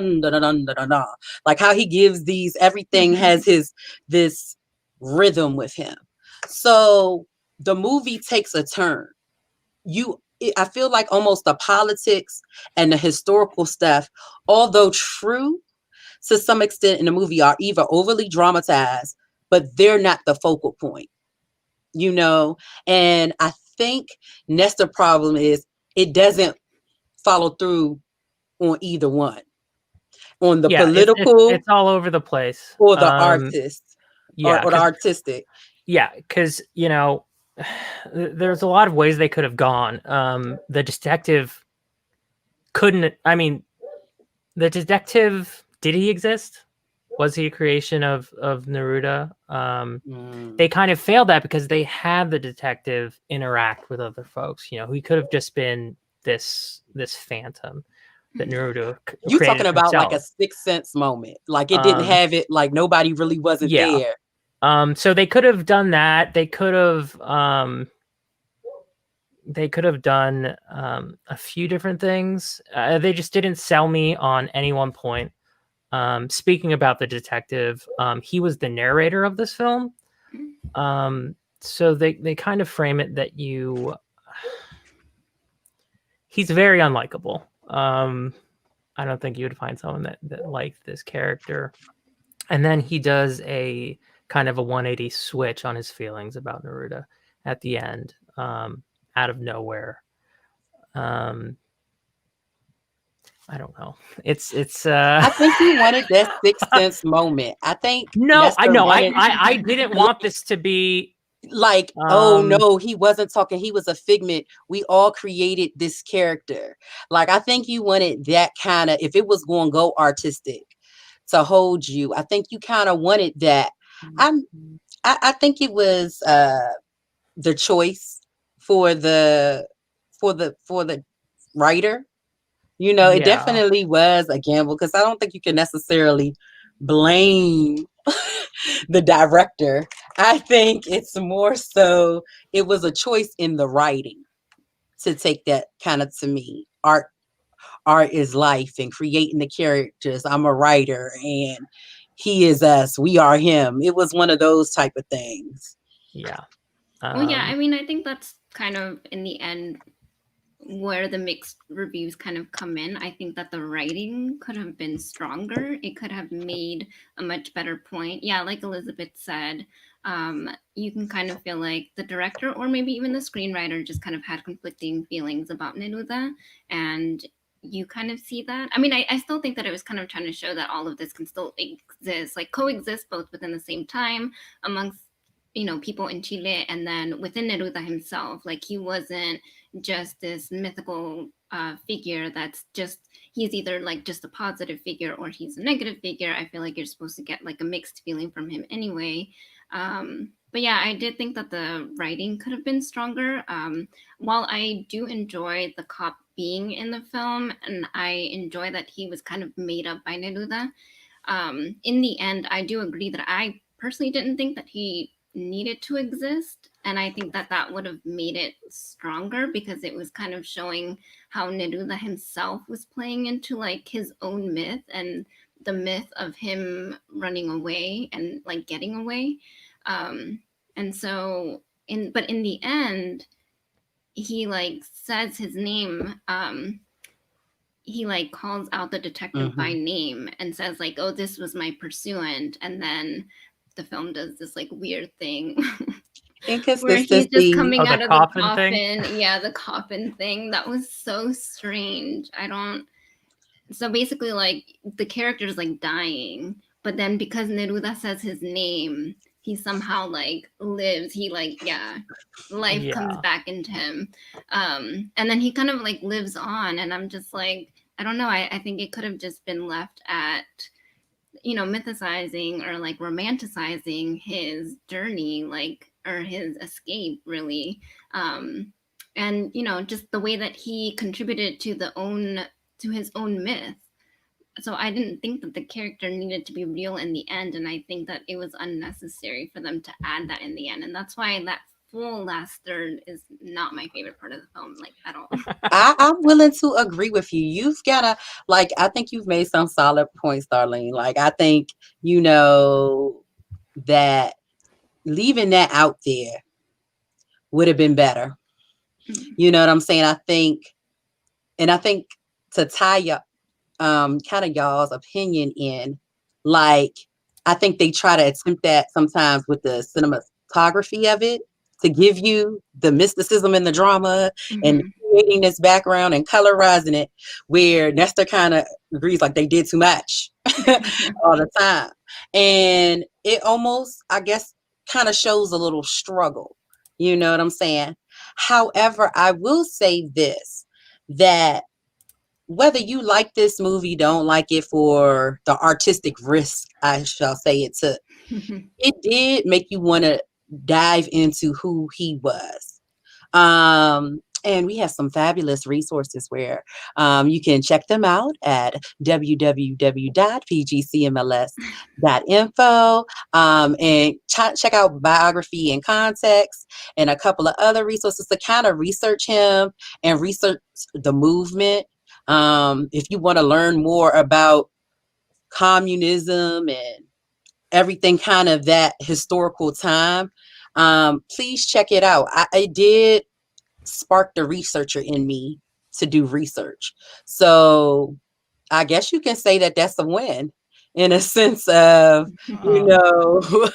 like how he gives these, everything has this rhythm with him. So the movie takes a turn. I feel like almost the politics and the historical stuff, although true to some extent in the movie, are either overly dramatized, but they're not the focal point, and I think that's the problem, is it doesn't follow through on either one, on the
Yeah,
political
it's all over the place.
or the artist,
Yeah,
or the
'cause
artistic.
yeah, because there's a lot of ways they could have gone. The detective couldn't. I mean, the detective, did he exist? Was he a creation of Neruda? They kind of failed that because they had the detective interact with other folks. He could have just been this phantom that Neruda
You
created
talking about like a
himself.
Sixth Sense moment, like it didn't have it, like nobody really wasn't
Yeah.
there.
So they could have done that. They could have done a few different things. They just didn't sell me on any one point. Speaking about the detective, he was the narrator of this film. So they kind of frame it that he's very unlikable. I don't think you would find someone that liked this character. And then he does a kind of a 180 switch on his feelings about Neruda at the end, out of nowhere. I don't know. It's
I think he wanted that Sixth Sense moment. I think
no, I
Nestor
know.
wanted,
I didn't want this to be
like, oh no, he wasn't talking, he was a figment, we all created this character. Like, I think you wanted that kind of, if it was going to go artistic, to hold you. I think you kind of wanted that. I think it was the choice for the writer. It
yeah.
definitely was a gamble, because I don't think you can necessarily blame the director. I think it's more so it was a choice in the writing to take that kind of, to me, art is life and creating the characters. I'm a writer and he is us, we are him. It was one of those type of things.
Yeah.
Well, yeah, I mean, I think that's kind of in the end where the mixed reviews kind of come in. I think that the writing could have been stronger. It could have made a much better point. Yeah, like Elizabeth said, you can kind of feel like the director or maybe even the screenwriter just kind of had conflicting feelings about Neruda, and you kind of see that. I mean, I still think that it was kind of trying to show that all of this can still exist, like coexist both within the same time amongst people in Chile, and then within Neruda himself. Like, he wasn't just this mythical figure that's just, he's either like just a positive figure or he's a negative figure. I feel like you're supposed to get like a mixed feeling from him anyway. But yeah, I did think that the writing could have been stronger. While I do enjoy the cop being in the film, and I enjoy that he was kind of made up by Neruda, in the end, I do agree that I personally didn't think that he needed to exist. And I think that that would have made it stronger, because it was kind of showing how Neruda himself was playing into like his own myth and the myth of him running away and like getting away. And so in the end, he like says his name. He like calls out the detective by name and says like, "Oh, this was my pursuant," and then the film does this like weird thing where he's just
Inconsistency.
coming
Oh, the
out of the
coffin thing?
coffin. Yeah, the coffin thing. That was so strange. I don't. So basically, like the character is like dying, but then because Neruda says his name, he somehow like lives. He like life comes
Yeah.
back into him, and then he kind of like lives on. And I'm just like, I don't know. I think it could have just been left at, mythicizing or like romanticizing his journey, like, or his escape, really. And just the way that he contributed to his own myth. So I didn't think that the character needed to be real in the end, and I think that it was unnecessary for them to add that in the end, and that's why that full last third is not my favorite part of the film, like, at all.
I'm willing to agree with you. You've gotta, like, I think you've made some solid points, Darlene. Like, I think, that leaving that out there would have been better. You know what I'm saying? I think to tie up kind of y'all's opinion in, like, I think they try to attempt that sometimes with the cinematography of it to give you the mysticism and the drama and creating this background and colorizing it, where Nestor kind of agrees like they did too much all the time. And it almost, I guess, kind of shows a little struggle. You know what I'm saying? However, I will say this, that whether you like this movie, don't like it for the artistic risk, I shall say it took, it did make you want to dive into who he was. And we have some fabulous resources where you can check them out at www.pgcmls.info, and check out biography and context and a couple of other resources to kind of research him and research the movement. If you want to learn more about communism and everything kind of that historical time, please check it out. It did spark the researcher in me to do research. So I guess you can say that that's a win in a sense of,
or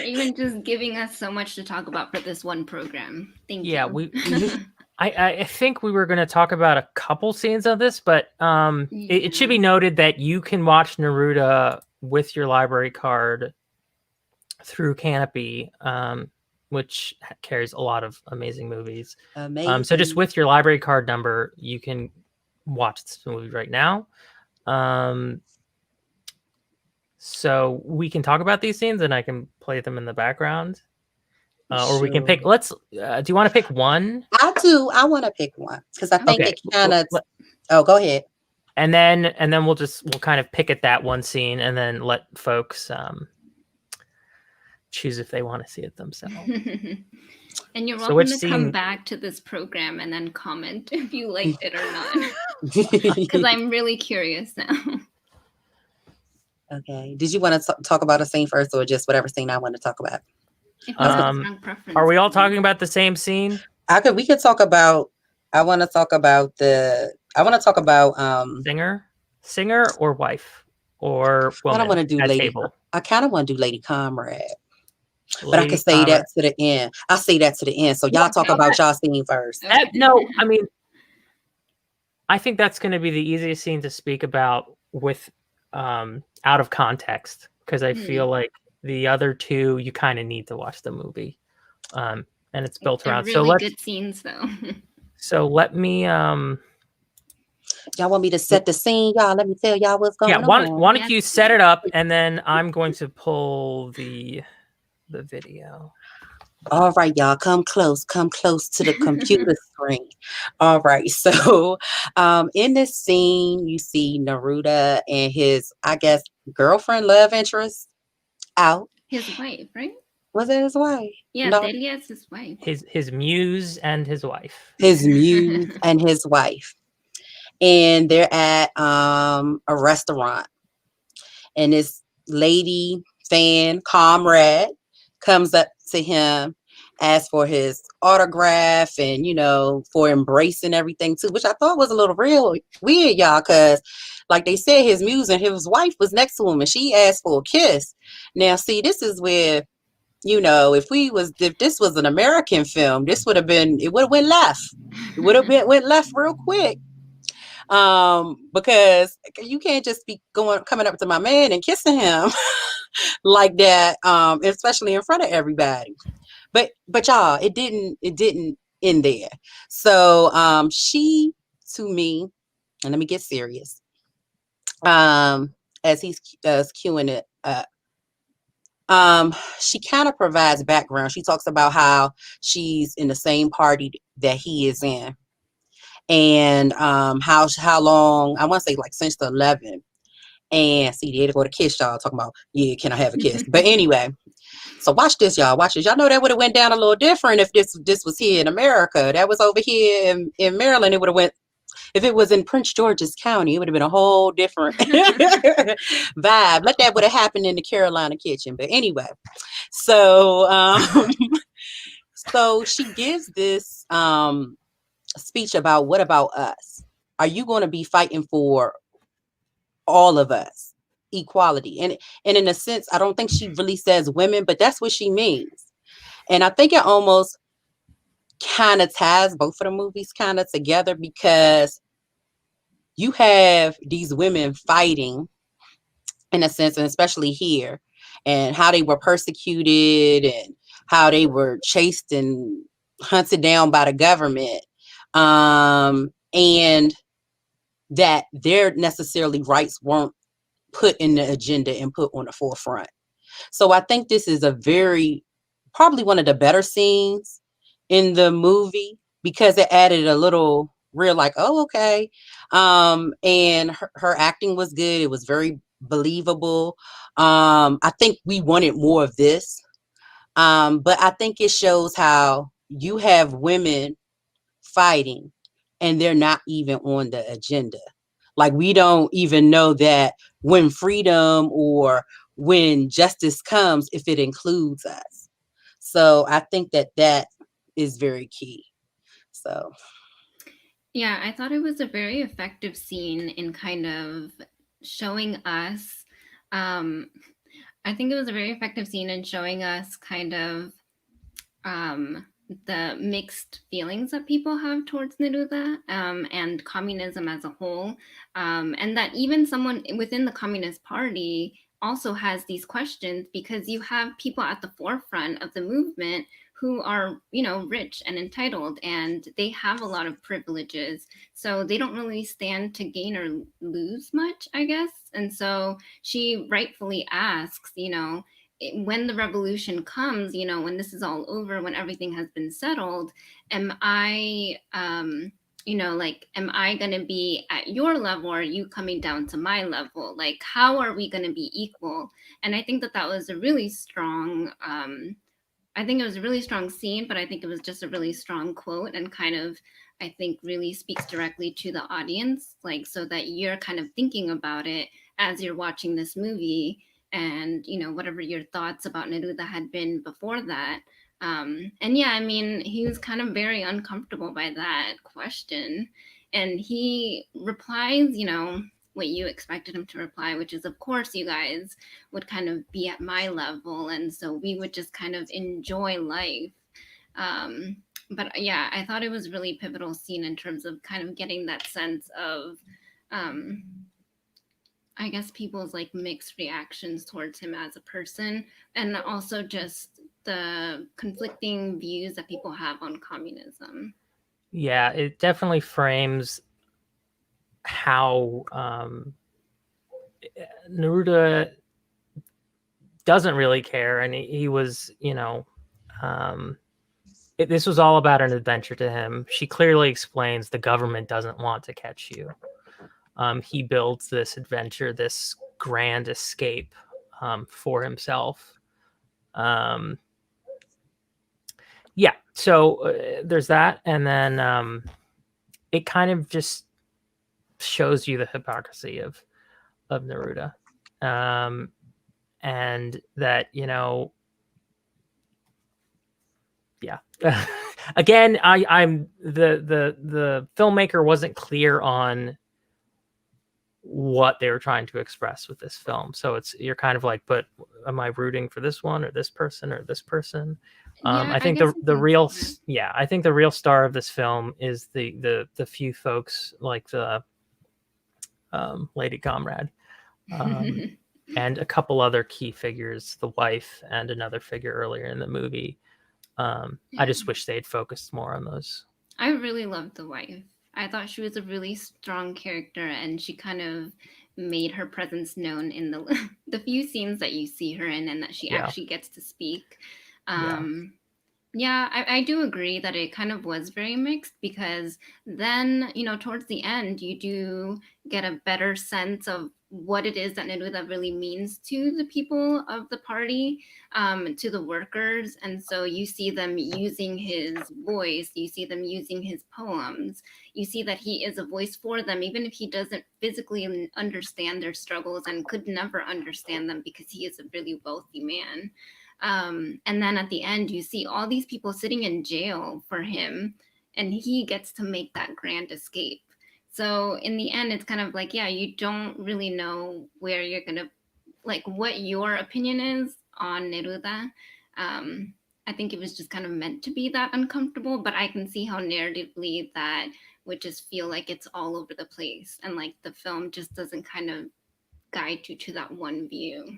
even just giving us so much to talk about for this one program. Thank you.
I think we were going to talk about a couple scenes of this, but it should be noted that you can watch Neruda with your library card through Canopy, which carries a lot of amazing movies.
Amazing.
So just with your library card number, you can watch this movie right now. So we can talk about these scenes and I can play them in the background. Or we can pick, do you want to pick one?
I do. I want to pick one because I think it kind of, go ahead.
And then we'll kind of pick at that one scene and then let folks choose if they want to see it themselves.
And you're welcome to come back to this program and then comment if you liked it or not. Because I'm really curious now.
Okay. Did you want to talk about a scene first or just whatever scene I want to talk about?
Are we all talking about the same scene?
We could talk about, I want to talk about
singer or wife or woman.
I don't want to do Lady.
Table.
I kind of want to do Lady Comrade. But I can say that to the end. I'll say that to the end. So y'all talk about y'all scene first.
No, I mean, I think that's going to be the easiest scene to speak about with out of context, because I feel like the other two you kind of need to watch the movie, and it's built around
really good scenes though.
So let me
y'all want me to set the scene, y'all? Let me tell y'all what's going on.
Why don't you set it up, and then I'm going to pull the video.
All right, y'all, come close to the computer screen. All right, so in this scene, you see Neruda and his, I guess, girlfriend, love interest out.
His wife, right?
Was it his wife?
Yeah, no. Delia's his wife.
His muse and his wife.
His muse and his wife. And they're at a restaurant. and this lady fan comrade comes up to him, asks for his autograph, and for embracing everything too, which I thought was a little real weird, y'all, because like they said, his muse and his wife was next to him, and she asked for a kiss. Now, see, this is where if this was an American film, it would have went left. It would have been went left real quick. Because you can't just be coming up to my man and kissing him like that, especially in front of everybody. But y'all, it didn't end there. So she, to me, and let me get serious. As he's queuing it up, she kind of provides background. She talks about how she's in the same party that he is in, and how long, I want to say like since the 11. And see, they go to kiss, y'all, talking about, yeah, can I have a kiss? But anyway, so watch this, y'all. Watch this. Y'all know that would have went down a little different if this was here in America. That was over here in Maryland. It would have went, if it was in Prince George's County, it would have been a whole different vibe. Let that would have happened in the Carolina kitchen. But anyway, so so she gives this speech about, what about us? Are you going to be fighting for all of us, equality? And in a sense, I don't think she really says women, but that's what she means. And I think it almost kind of ties both of the movies kind of together, because you have these women fighting in a sense, and especially here, and how they were persecuted and how they were chased and hunted down by the government, and that their necessarily rights weren't put in the agenda and put on the forefront. So I think this is probably one of the better scenes in the movie, because it added a little real, like, oh, okay. And her acting was good. It was very believable. I think we wanted more of this. But I think it shows how you have women fighting and they're not even on the agenda. Like, we don't even know that when freedom or when justice comes, if it includes us. So I think that is very key. So
Yeah, I thought it was a very effective scene in kind of showing us. Um, I think it was a very effective scene in showing us kind of the mixed feelings that people have towards Neruda, and communism as a whole, and that even someone within the Communist Party also has these questions, because you have people at the forefront of the movement who are, rich and entitled, and they have a lot of privileges, so they don't really stand to gain or lose much, I guess. And so she rightfully asks, when the revolution comes, when this is all over, when everything has been settled, am I, am I going to be at your level, or are you coming down to my level? Like, how are we going to be equal? And I think that was a really strong, I think it was a really strong scene, but I think it was just a really strong quote, and kind of, I think, really speaks directly to the audience, like, so that you're kind of thinking about it as you're watching this movie, and whatever your thoughts about Neruda had been before that. And yeah, I mean, he was kind of very uncomfortable by that question, and he replies, what you expected him to reply, which is, of course, you guys would kind of be at my level, and so we would just kind of enjoy life. But yeah, I thought it was really pivotal scene in terms of kind of getting that sense of, I guess, people's like mixed reactions towards him as a person, and also just the conflicting views that people have on communism.
Yeah, it definitely frames how Neruda doesn't really care, and he was, this was all about an adventure to him. She clearly explains the government doesn't want to catch you. He builds this adventure, this grand escape for himself. Yeah, so there's that, and then it kind of just shows you the hypocrisy of Neruda. and that, you know, yeah. Again, I'm the filmmaker wasn't clear on what they were trying to express with this film. So you're kind of like, but am I rooting for this one or this person or this person?
Yeah,
I
I
think
guess I
the
can see
real
that.
yeah, I think the real star of this film is the few folks like the Lady Comrade, and a couple other key figures, the wife and another figure earlier in the movie. I
Yeah.
just wish they'd focused more on those.
I really loved the wife. I thought she was a really strong character, and she kind of made her presence known in the the few scenes that you see her in, and that she
Yeah,
actually gets to speak.
yeah,
Yeah, I do agree that it kind of was very mixed, because then, you know, towards the end, you do get a better sense of what it is that Neruda really means to the people of the party, to the workers. And so you see them using his voice, you see them using his poems, you see that he is a voice for them, even if he doesn't physically understand their struggles and could never understand them, because he is a really wealthy man. And then at the end, you see all these people sitting in jail for him, and he gets to make that grand escape. So in the end, it's kind of like, yeah, you don't really know where you're gonna, like, what your opinion is on Neruda. Um, I think it was just kind of meant to be that uncomfortable, but I can see how narratively that would just feel like it's all over the place, and like the film just doesn't kind of guide you to that one view.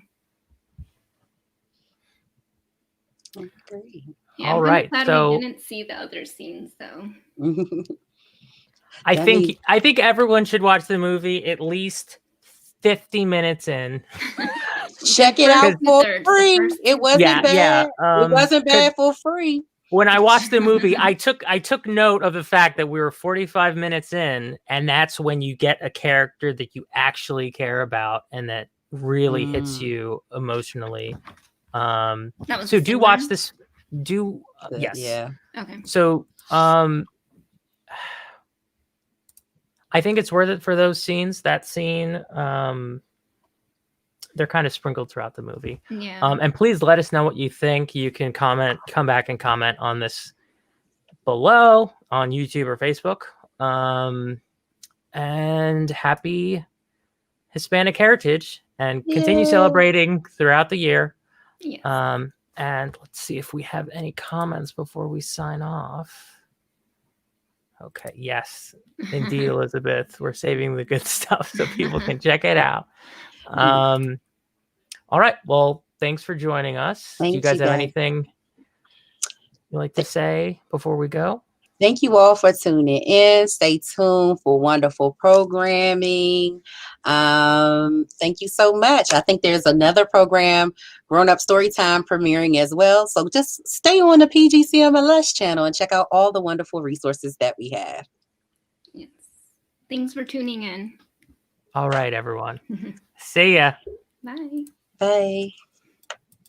Great.
Yeah,
all
I'm kind of
right,
glad we
so
didn't see the other scenes though.
That means
I think everyone should watch the movie at least 50 minutes in.
check it
First
out
Because
two
for
thirds, the
free.
first
It
two
wasn't
yeah,
thirds.
yeah.
bad. It wasn't
Because
bad for free.
when I watched the movie, I took note of the fact that we were 45 minutes in, and that's when you get a character that you actually care about and that really hits
Mm,
you emotionally.
That was the
So do
singer.
watch this. Do yes.
yeah.
Okay.
So I think it's worth it for those scenes. That scene, they're kind of sprinkled throughout the movie.
Yeah.
And please let us know what you think. You can come back and comment on this below on YouTube or Facebook. And happy Hispanic Heritage, and continue
Yeah.
celebrating throughout the year.
Yes.
And let's see if we have any comments before we sign off. Okay, yes, indeed, Elizabeth. We're saving the good stuff so people can check it out. All right. Well, thanks for joining us. Do you
Thank
guys
you,
have
guys.
anything you'd like to say before we go?
Thank you all for tuning in. Stay tuned for wonderful programming. Thank you so much. I think there's another program, Grown Up Storytime, premiering as well. So just stay on the PGCMLS channel and check out all the wonderful resources that we have.
Yes. Thanks for tuning in.
All right, everyone. See ya.
Bye.
Bye.